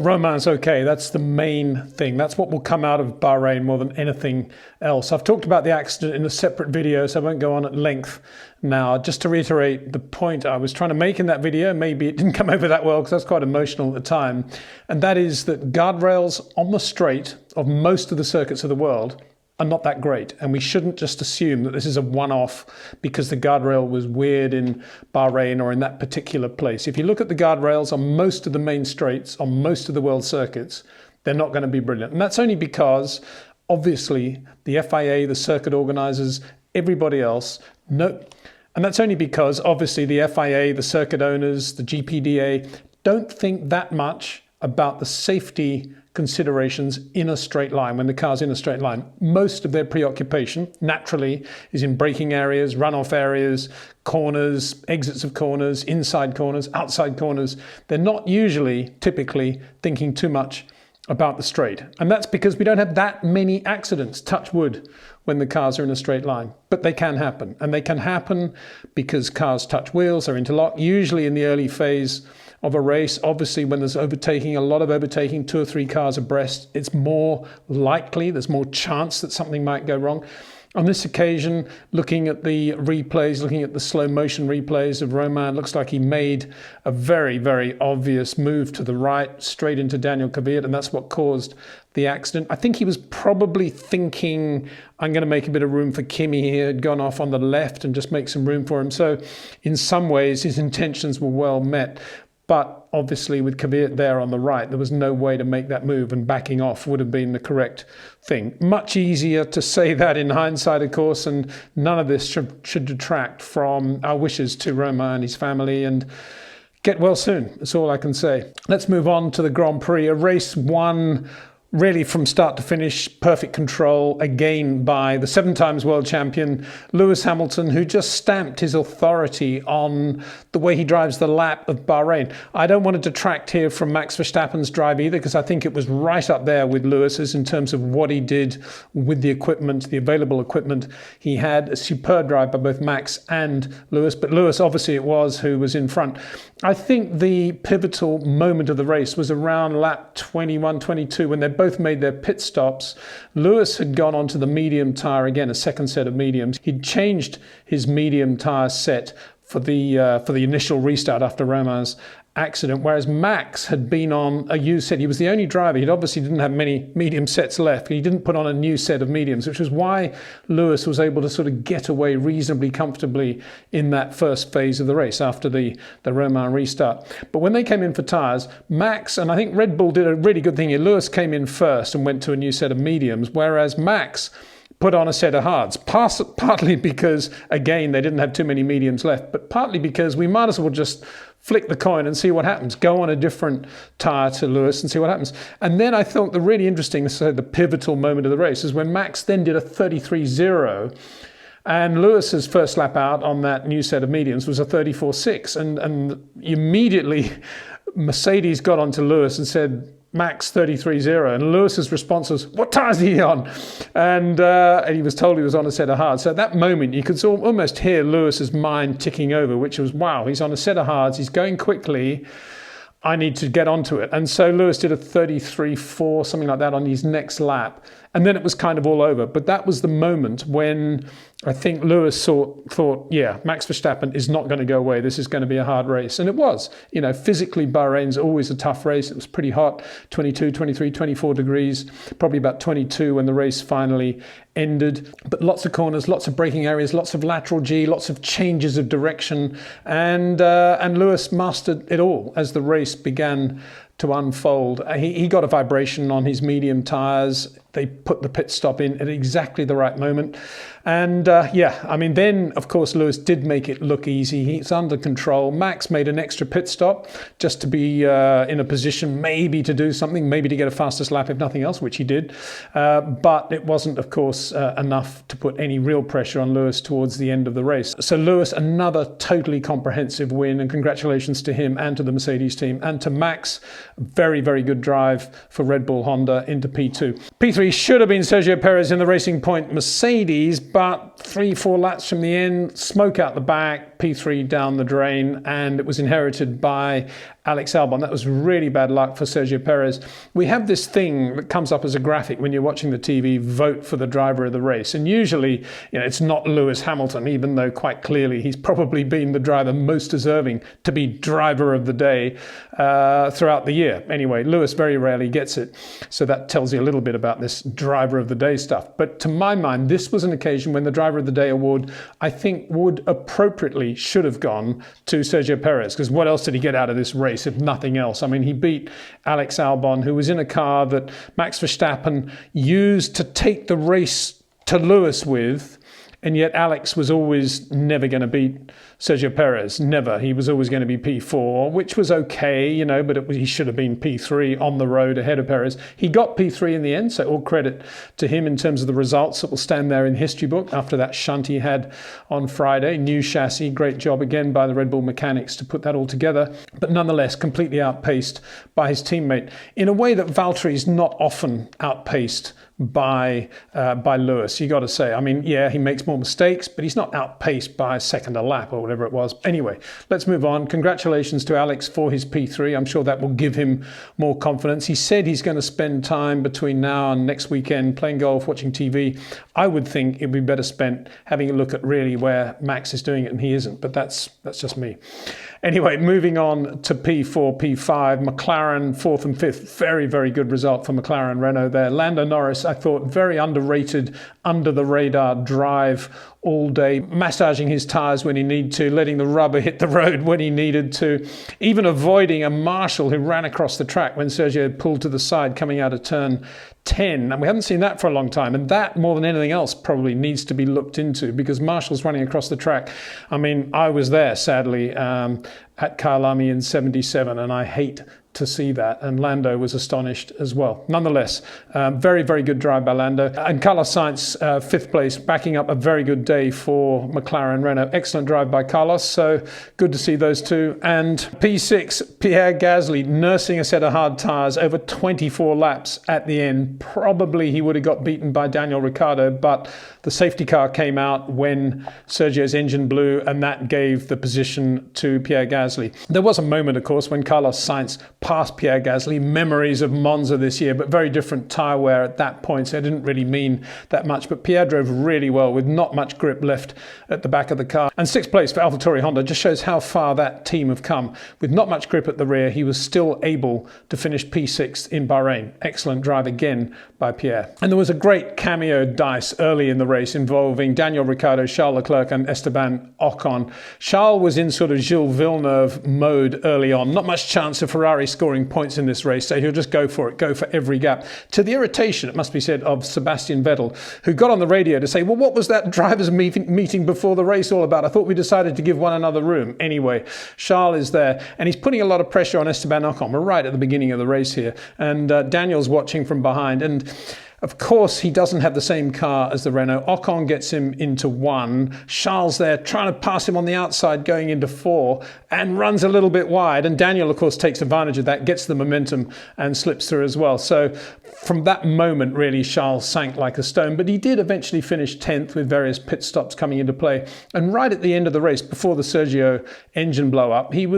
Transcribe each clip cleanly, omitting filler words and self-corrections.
Well, Romain's okay. That's the main thing. That's what will come out of Bahrain more than anything else. I've talked about the accident in a separate video, so I won't go on at length now. Just to reiterate the point I was trying to make in that video, maybe it didn't come over that well because I was quite emotional at the time, and that is that guardrails on the straight of most of the circuits of the world are not that great, and we shouldn't just assume that this is a one-off because the guardrail was weird in Bahrain or in that particular place. If you look at the guardrails on most of the main straights, on most of the world circuits, they're not going to be brilliant. And that's only because, obviously, the FIA, the circuit organizers, everybody else, and that's only because, obviously, the FIA, the circuit owners, the GPDA, don't think that much about the safety considerations in a straight line, when the car's in a straight line. Most of their preoccupation, naturally, is in braking areas, runoff areas, corners, exits of corners, inside corners, outside corners. They're not usually, typically, thinking too much about the straight. And that's because we don't have that many accidents, touch wood, when the cars are in a straight line. But they can happen. And they can happen because cars touch wheels, are interlocked, usually in the early phase of a race. Obviously, when there's overtaking, a lot of overtaking, 2 or 3 cars abreast, it's more likely, there's more chance that something might go wrong. On this occasion, looking at the replays, looking at the slow motion replays of Romain, looks like he made a very, very obvious move to the right, straight into Daniel Kvyat, and that's what caused the accident. I think he was probably thinking, I'm going to make a bit of room for Kimi here, had gone off on the left and just make some room for him. So in some ways, his intentions were well met. But obviously with Kvyat there on the right, there was no way to make that move, and backing off would have been the correct thing. Much easier to say that in hindsight, of course, and none of this should detract from our wishes to Romain and his family, and get well soon. That's all I can say. Let's move on to the Grand Prix, a race won really from start to finish, perfect control, again by the 7 times world champion Lewis Hamilton, who just stamped his authority on the way he drives the lap of Bahrain. I don't want to detract here from Max Verstappen's drive either, because I think it was right up there with Lewis's in terms of what he did with the equipment, the available equipment he had. A superb drive by both Max and Lewis, but Lewis obviously it was who was in front. I think the pivotal moment of the race was around lap 21, 22, when they both made their pit stops. Lewis had gone onto the medium tyre again, a second set of mediums. He'd changed his medium tyre set for the initial restart after Romain's accident, whereas Max had been on a used set. He was the only driver. He obviously didn't have many medium sets left. He didn't put on a new set of mediums, which was why Lewis was able to sort of get away reasonably comfortably in that first phase of the race after the Romain restart. But when they came in for tyres, Max, and I think Red Bull did a really good thing here, Lewis came in first and went to a new set of mediums, whereas Max put on a set of hards, partly because, again, they didn't have too many mediums left, but partly because we might as well just flick the coin and see what happens. Go on a different tyre to Lewis and see what happens. And then I thought the really interesting, so the pivotal moment of the race is when Max then did a 33.0, and Lewis's first lap out on that new set of mediums was a 34.6, and immediately Mercedes got onto Lewis and said, Max 33.0, and Lewis's response was, what tyres are he on? And he was told he was on a set of hards. So at that moment, you could almost hear Lewis's mind ticking over, which was, wow, he's on a set of hards, he's going quickly, I need to get onto it. And so Lewis did a 33.4, something like that, on his next lap. And then it was kind of all over. But that was the moment when I think Lewis thought, yeah, Max Verstappen is not going to go away. This is going to be a hard race. And it was. You know, physically, Bahrain's always a tough race. It was pretty hot, 22, 23, 24 degrees, probably about 22 when the race finally ended. But lots of corners, lots of braking areas, lots of lateral G, lots of changes of direction. And Lewis mastered it all as the race began to unfold. He got a vibration on his medium tyres. They put the pit stop in at exactly the right moment. And then, of course, Lewis did make it look easy. He's under control. Max made an extra pit stop just to be in a position maybe to do something, maybe to get a fastest lap if nothing else, which he did. But it wasn't, of course, enough to put any real pressure on Lewis towards the end of the race. So Lewis, another totally comprehensive win, and congratulations to him and to the Mercedes team. And to Max, very, very good drive for Red Bull Honda into P2. P3 P3 should have been Sergio Perez in the Racing Point Mercedes, but 3-4 laps from the end, smoke out the back, P3 down the drain, and it was inherited by Alex Albon. That was really bad luck for Sergio Perez. We have this thing that comes up as a graphic when you're watching the TV, vote for the driver of the race. And usually, it's not Lewis Hamilton, even though quite clearly he's probably been the driver most deserving to be driver of the day throughout the year. Anyway, Lewis very rarely gets it. So that tells you a little bit about this driver of the day stuff. But to my mind, this was an occasion when the driver of the day award, I think, would appropriately should have gone to Sergio Perez, because what else did he get out of this race if nothing else? I mean, he beat Alex Albon, who was in a car that Max Verstappen used to take the race to Lewis with, and yet Alex was always never going to beat Sergio Perez, never. He was always going to be P4, which was okay, but he should have been P3 on the road ahead of Perez. He got P3 in the end, so all credit to him in terms of the results that will stand there in the history book after that shunt he had on Friday. New chassis, great job again by the Red Bull mechanics to put that all together, but nonetheless completely outpaced by his teammate in a way that Valtteri's not often outpaced by Lewis, you got to say. I mean, yeah, he makes more mistakes, but he's not outpaced by a second a lap or whatever it was. Anyway, let's move on. Congratulations to Alex for his P3. I'm sure that will give him more confidence. He said he's going to spend time between now and next weekend playing golf, watching TV. I would think it'd be better spent having a look at really where Max is doing it and he isn't, but that's just me. Anyway, moving on to P4, P5, McLaren 4th and 5th. Very, very good result for McLaren Renault there. Lando Norris, I thought, very underrated, under the radar drive all day, massaging his tyres when he needed to, letting the rubber hit the road when he needed to, even avoiding a marshal who ran across the track when Sergio pulled to the side coming out of turn 10. And we haven't seen that for a long time. And that, more than anything else, probably needs to be looked into, because marshals running across the track, I mean, I was there, sadly, at Kyalami in 77, and I hate to see that, and Lando was astonished as well. Nonetheless, very, very good drive by Lando. And Carlos Sainz, 5th place, backing up a very good day for McLaren Renault. Excellent drive by Carlos, so good to see those two. And P6, Pierre Gasly nursing a set of hard tyres over 24 laps at the end. Probably he would have got beaten by Daniel Ricciardo, but the safety car came out when Sergio's engine blew, and that gave the position to Pierre Gasly. There was a moment, of course, when Carlos Sainz passed Pierre Gasly. Memories of Monza this year, but very different tyre wear at that point, so it didn't really mean that much. But Pierre drove really well with not much grip left at the back of the car. And 6th place for AlphaTauri Honda just shows how far that team have come. With not much grip at the rear, he was still able to finish P6 in Bahrain. Excellent drive again by Pierre. And there was a great cameo dice early in the race involving Daniel Ricciardo, Charles Leclerc and Esteban Ocon. Charles was in sort of Gilles Villeneuve mode early on. Not much chance of Ferrari scoring points in this race, so he'll just go for it, go for every gap. To the irritation, it must be said, of Sebastian Vettel, who got on the radio to say, well, what was that drivers' meeting before the race all about? I thought we decided to give one another room. Anyway, Charles is there, and he's putting a lot of pressure on Esteban Ocon. We're right at the beginning of the race here, and Daniel's watching from behind, and of course, he doesn't have the same car as the Renault. Ocon gets him into 1. Charles there trying to pass him on the outside going into 4 and runs a little bit wide. And Daniel, of course, takes advantage of that, gets the momentum and slips through as well. So from that moment, really, Charles sank like a stone. But he did eventually finish 10th with various pit stops coming into play. And right at the end of the race, before the Sergio engine blow up, he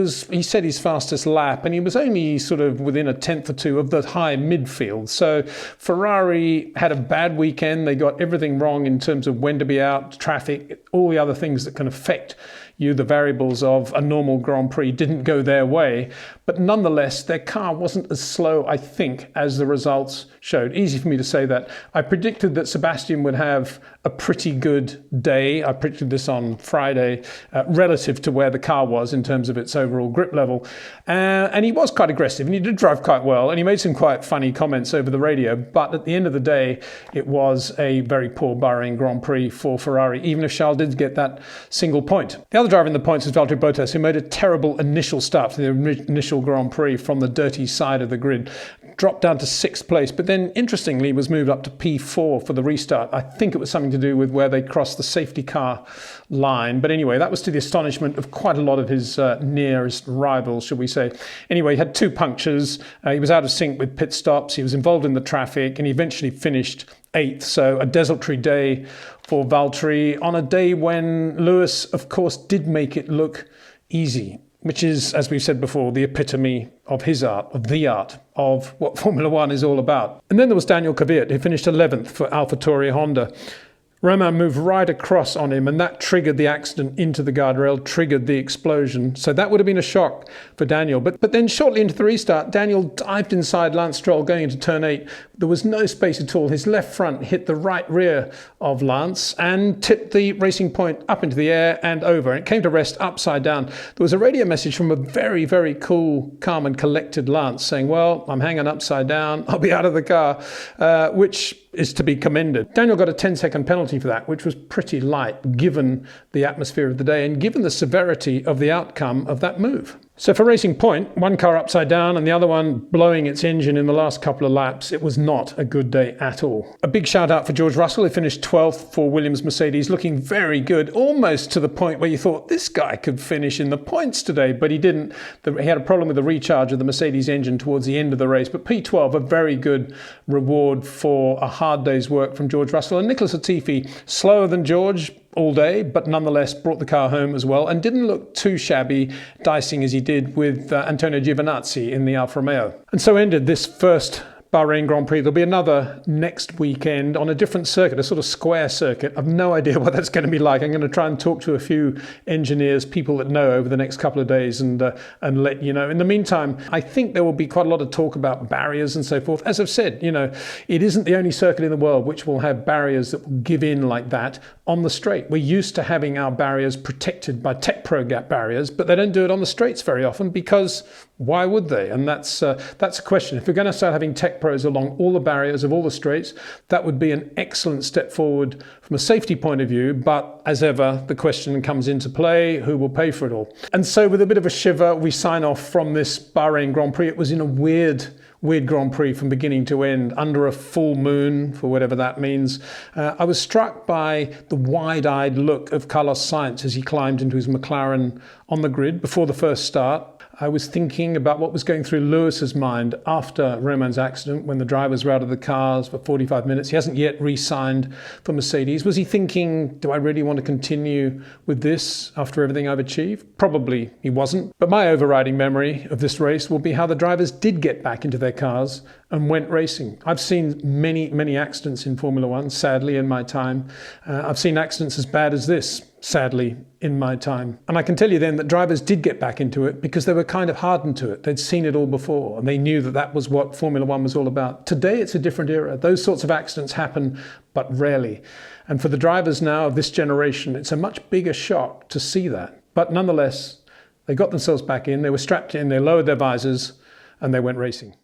set his fastest lap, and he was only sort of within a tenth or two of the high midfield. So Ferrari had a bad weekend. They got everything wrong in terms of when to be out, traffic, all the other things that can affect you. The variables of a normal Grand Prix didn't go their way. But nonetheless, their car wasn't as slow, I think, as the results showed. Easy for me to say that. I predicted that Sebastian would have a pretty good day. I predicted this on Friday relative to where the car was in terms of its overall grip level. And he was quite aggressive, and he did drive quite well, and he made some quite funny comments over the radio. But at the end of the day, it was a very poor Bahrain Grand Prix for Ferrari, even if Charles did get that single point. The other driver in the points was Valtteri Bottas, who made a terrible initial start to the initial Grand Prix from the dirty side of the grid. dropped down to 6th place, but then interestingly was moved up to P4 for the restart. I think it was something to do with where they crossed the safety car line. But anyway, that was to the astonishment of quite a lot of his nearest rivals, should we say. Anyway, he had 2 punctures. He was out of sync with pit stops. He was involved in the traffic, and he eventually finished 8th. So a desultory day for Valtteri on a day when Lewis, of course, did make it look easy, which is, as we've said before, the epitome of his art, of the art of what Formula One is all about. And then there was Daniel Kvyat, who finished 11th for AlphaTauri Honda. Romain moved right across on him, and that triggered the accident into the guardrail, triggered the explosion. So that would have been a shock for Daniel. But then shortly into the restart, Daniel dived inside Lance Stroll going into turn 8. There was no space at all. His left front hit the right rear of Lance and tipped the Racing Point up into the air and over. It came to rest upside down. There was a radio message from a very, very cool, calm and collected Lance saying, well, I'm hanging upside down. I'll be out of the car, which is to be commended. Daniel got a 10-second penalty for that, which was pretty light given the atmosphere of the day and given the severity of the outcome of that move. So for Racing Point, one car upside down and the other one blowing its engine in the last couple of laps, it was not a good day at all. A big shout out for George Russell, who finished 12th for Williams Mercedes, looking very good, almost to the point where you thought this guy could finish in the points today, but he didn't. He had a problem with the recharge of the Mercedes engine towards the end of the race, but P12, a very good reward for a hard day's work from George Russell. And Nicholas Latifi, slower than George all day, but nonetheless brought the car home as well and didn't look too shabby, dicing as he did with Antonio Giovinazzi in the Alfa Romeo. And so ended this first Bahrain Grand Prix. There'll be another next weekend on a different circuit, a sort of square circuit. I've no idea what that's going to be like. I'm going to try and talk to a few engineers, people that know, over the next couple of days and let you know. In the meantime, I think there will be quite a lot of talk about barriers and so forth. As I've said, it isn't the only circuit in the world which will have barriers that will give in like that on the straight. We're used to having our barriers protected by Tech Pro Gap barriers, but they don't do it on the straights very often because why would they? And that's a question. If we're going to start having Tech Pros along all the barriers of all the straights, that would be an excellent step forward from a safety point of view. But as ever, the question comes into play, who will pay for it all? And so with a bit of a shiver, we sign off from this Bahrain Grand Prix. It was in a weird Grand Prix from beginning to end, under a full moon, for whatever that means. I was struck by the wide-eyed look of Carlos Sainz as he climbed into his McLaren on the grid before the first start. I was thinking about what was going through Lewis's mind after Romain's accident when the drivers were out of the cars for 45 minutes. He hasn't yet re-signed for Mercedes. Was he thinking, do I really want to continue with this after everything I've achieved? Probably he wasn't. But my overriding memory of this race will be how the drivers did get back into their cars and went racing. I've seen many, many accidents in Formula One, sadly, in my time. I've seen accidents as bad as this, sadly, in my time. And I can tell you then that drivers did get back into it because they were kind of hardened to it. They'd seen it all before and they knew that that was what Formula One was all about. Today, it's a different era. Those sorts of accidents happen, but rarely. And for the drivers now of this generation, it's a much bigger shock to see that. But nonetheless, they got themselves back in, they were strapped in, they lowered their visors, and they went racing.